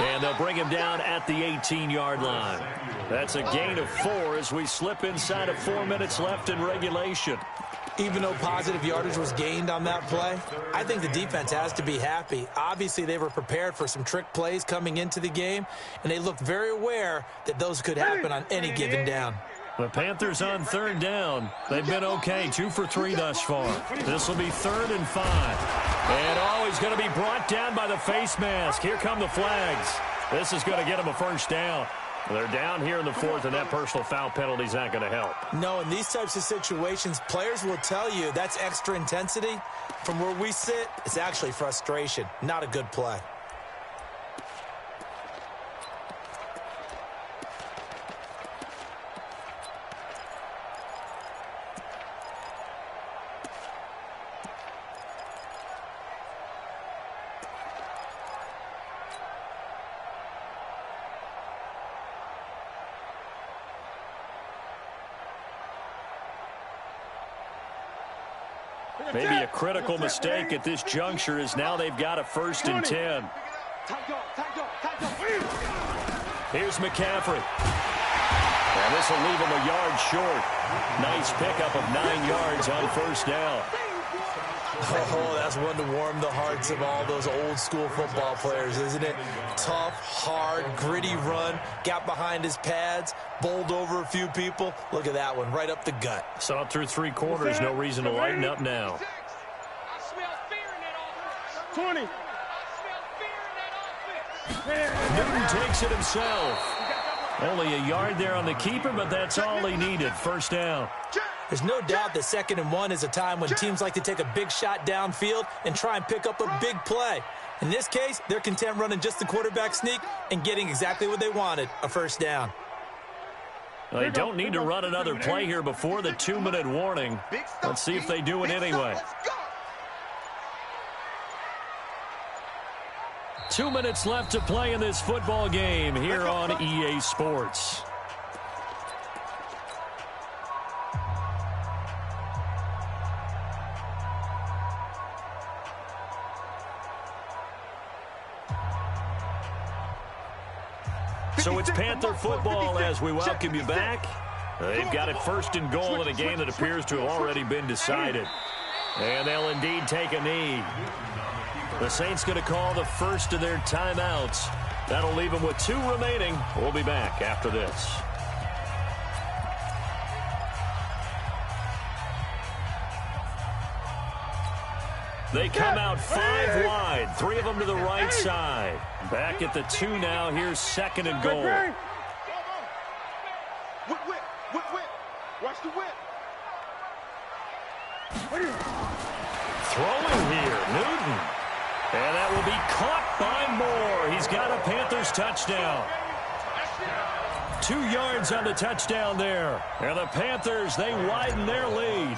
And they'll bring him down at the 18-yard line. That's a gain of 4 as we slip inside of 4 minutes left in regulation. Even though positive yardage was gained on that play, I think the defense has to be happy. Obviously, they were prepared for some trick plays coming into the game, and they looked very aware that those could happen on any given down. The Panthers on third down. They've been okay, 2 for 3 thus far. This will be 3rd and 5. And he's going to be brought down by the face mask. Here come the flags. This is going to get him a first down. They're down here in the 4th, and that personal foul penalty is not going to help. No, in these types of situations, players will tell you that's extra intensity. From where we sit, it's actually frustration, not a good play. Maybe a critical mistake at this juncture is now they've got a 1st and 10. Here's McCaffrey. And this will leave him a yard short. Nice pickup of 9 yards on first down. Oh, that's one to warm the hearts of all those old school football players, isn't it? Tough, hard, gritty run, got behind his pads, bowled over a few people. Look at that one, right up the gut. Saw it through 3 quarters, no reason to lighten up now. I smell fear in that offense. 20. I smell fear in that offense. Newton takes it himself. Only a yard there on the keeper, but that's all he needed. First down. Check. There's no doubt that 2nd and 1 is a time when teams like to take a big shot downfield and try and pick up a big play. In this case, they're content running just the quarterback sneak and getting exactly what they wanted, a first down. Well, they don't need to run another play here before the 2-minute warning. Let's see if they do it anyway. 2 minutes left to play in this football game here on EA Sports. So it's Panther football as we welcome you back. They've got it 1st and goal in a game that appears to have already been decided. And they'll indeed take a knee. The Saints going to call the first of their timeouts. That'll leave them with 2 remaining. We'll be back after this. They come out 5 wide, 3 of them to the right side. Back at the 2 now. Here's 2nd and goal. Whip, whip, whip, whip. Watch the whip. Throwing here, Newton. And that will be caught by Moore. He's got a Panthers touchdown. 2 yards on the touchdown there. And the Panthers, they widen their lead.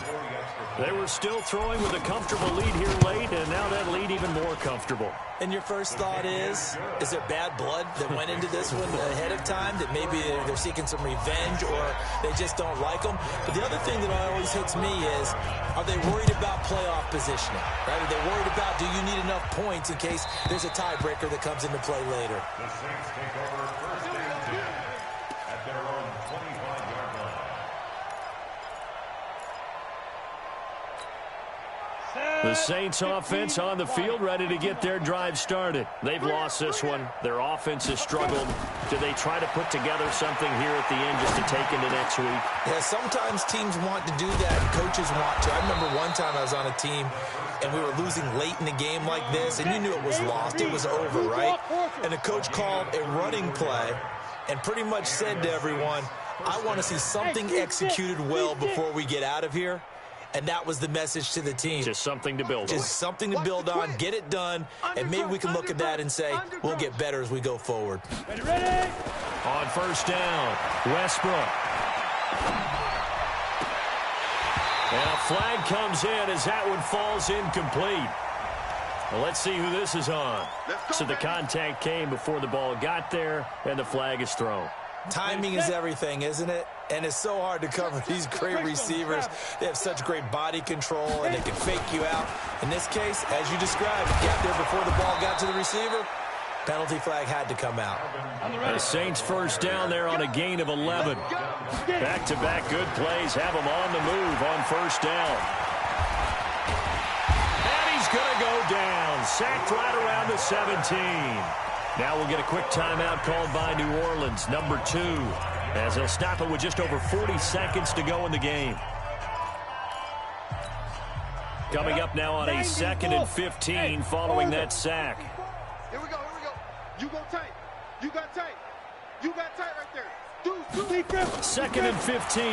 They were still throwing with a comfortable lead here late, and now that lead even more comfortable. And your first thought is there bad blood that went into this one ahead of time, that maybe they're seeking some revenge or they just don't like them? But the other thing that always hits me is, are they worried about playoff positioning? Right? Are they worried about, do you need enough points in case there's a tiebreaker that comes into play later? The Saints take over 1st and 10 at their own 25-yard line. The Saints offense on the field, ready to get their drive started. They've lost this one. Their offense has struggled. Do they try to put together something here at the end just to take into next week? Yeah, sometimes teams want to do that and coaches want to. I remember one time I was on a team and we were losing late in the game like this, and you knew it was lost. It was over, right? And the coach called a running play and pretty much said to everyone, I want to see something executed well before we get out of here. And that was the message to the team. Just something to build on. Just something to build on, get it done, and maybe we can look at that and say, we'll get better as we go forward. Ready? On first down, Westbrook. And a flag comes in as that one falls incomplete. Well, let's see who this is on. So the contact came before the ball got there, and the flag is thrown. Timing is everything, isn't it? And it's so hard to cover these great receivers. They have such great body control, and they can fake you out. In this case, as you described, got there before the ball got to the receiver. Penalty flag had to come out. The Saints first down there on a gain of 11. Back-to-back good plays have them on the move on first down. And he's going to go down. Sacked right around the 17. Now we'll get a quick timeout called by New Orleans, number 2, as they'll stop it with just over 40 seconds to go in the game. Coming up now on a 2nd and 15 following that sack. Here we go, here we go. You go tight. You got tight. You got tight right there. Dude. 2nd and 15.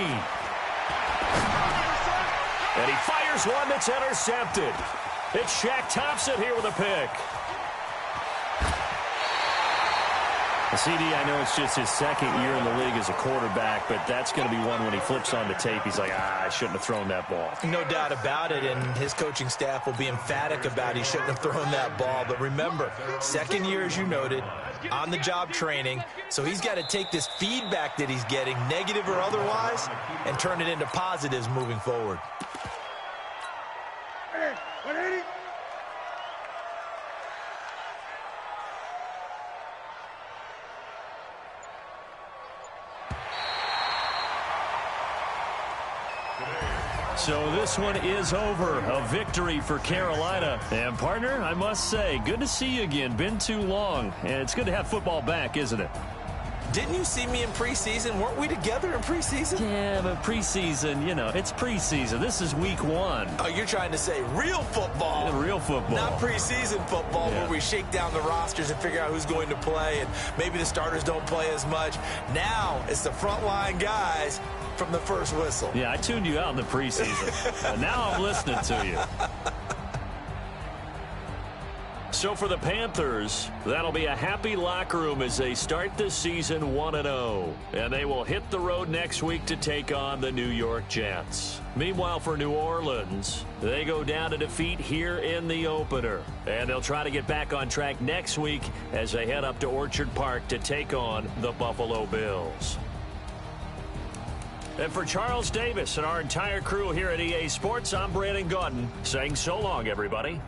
And he fires one that's intercepted. It's Shaq Thompson here with a pick. CD, I know it's just his 2nd year in the league as a quarterback, but that's going to be one when he flips on the tape. He's like, I shouldn't have thrown that ball. No doubt about it, and his coaching staff will be emphatic about he shouldn't have thrown that ball. But remember, 2nd year, as you noted, on-the-job training, so he's got to take this feedback that he's getting, negative or otherwise, and turn it into positives moving forward. So this one is over. A victory for Carolina. And, partner, I must say, good to see you again. Been too long. And it's good to have football back, isn't it? Didn't you see me in preseason? Weren't we together in preseason? Yeah, but preseason, you know, it's preseason. This is week 1. Oh, you're trying to say real football. Yeah, real football. Not preseason football where we shake down the rosters and figure out who's going to play, and maybe the starters don't play as much. Now it's the frontline guys from the first whistle. Yeah, I tuned you out in the preseason. And now I'm listening to you. So for the Panthers, that'll be a happy locker room as they start this season 1-0. And they will hit the road next week to take on the New York Jets. Meanwhile, for New Orleans, they go down to defeat here in the opener. And they'll try to get back on track next week as they head up to Orchard Park to take on the Buffalo Bills. And for Charles Davis and our entire crew here at EA Sports, I'm Brandon Gaudin saying so long, everybody.